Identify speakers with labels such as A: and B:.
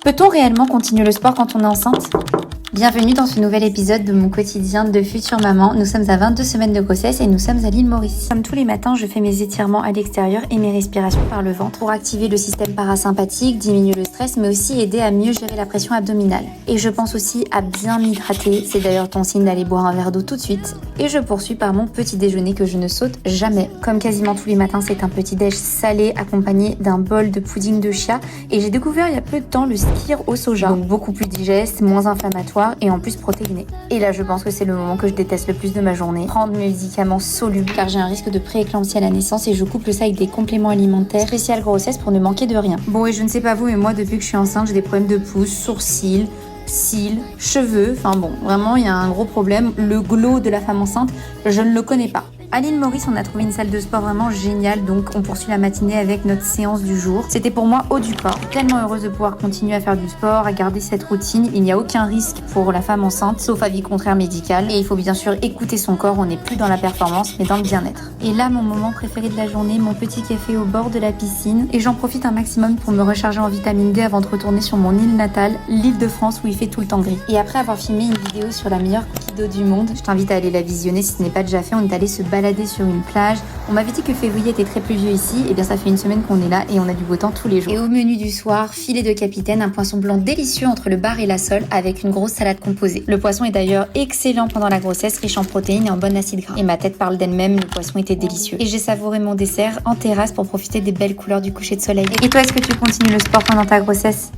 A: Peut-on réellement continuer le sport quand on est enceinte ? Bienvenue dans ce nouvel épisode de mon quotidien de future maman. Nous sommes à 22 semaines de grossesse et nous sommes à l'île Maurice. Comme tous les matins, je fais mes étirements à l'extérieur et mes respirations par le ventre pour activer le système parasympathique, diminuer le stress, mais aussi aider à mieux gérer la pression abdominale. Et je pense aussi à bien m'hydrater. C'est d'ailleurs ton signe d'aller boire un verre d'eau tout de suite. Et je poursuis par mon petit déjeuner que je ne saute jamais. Comme quasiment tous les matins, c'est un petit déj salé accompagné d'un bol de pudding de chia. Et j'ai découvert il y a peu de temps le skyr au soja. Donc beaucoup plus digeste, moins inflammatoire et en plus protéiné. Et là, je pense que c'est le moment que je déteste le plus de ma journée. Prendre mes médicaments solubles car j'ai un risque de prééclampsie à la naissance et je couple ça avec des compléments alimentaires spécial grossesse pour ne manquer de rien. Bon, et je ne sais pas vous, mais moi, depuis que je suis enceinte, j'ai des problèmes de pouce, sourcils, cils, cheveux. Enfin bon, vraiment, il y a un gros problème. Le glow de la femme enceinte, je ne le connais pas. À l'île Maurice, on a trouvé une salle de sport vraiment géniale, donc on poursuit la matinée avec notre séance du jour. C'était pour moi haut du corps. Je suis tellement heureuse de pouvoir continuer à faire du sport, à garder cette routine. Il n'y a aucun risque pour la femme enceinte, sauf avis contraire médical. Et il faut bien sûr écouter son corps, on n'est plus dans la performance, mais dans le bien-être. Et là, mon moment préféré de la journée, mon petit café au bord de la piscine. Et j'en profite un maximum pour me recharger en vitamine D avant de retourner sur mon île natale, l'île de France, où il fait tout le temps gris. Et après avoir filmé une vidéo sur la meilleure cookie d'eau du monde, je t'invite à aller la visionner si ce n'est pas déjà fait. On est allé se balader sur une plage. On m'avait dit que février était très pluvieux ici. Et bien ça fait une semaine qu'on est là et on a du beau temps tous les jours. Et au menu du soir, filet de capitaine, un poisson blanc délicieux entre le bar et la sole avec une grosse salade composée. Le poisson est d'ailleurs excellent pendant la grossesse, riche en protéines et en bon acide gras. Et ma tête parle d'elle-même, le poisson était délicieux. Et j'ai savouré mon dessert en terrasse pour profiter des belles couleurs du coucher de soleil. Et toi, est-ce que tu continues le sport pendant ta grossesse ?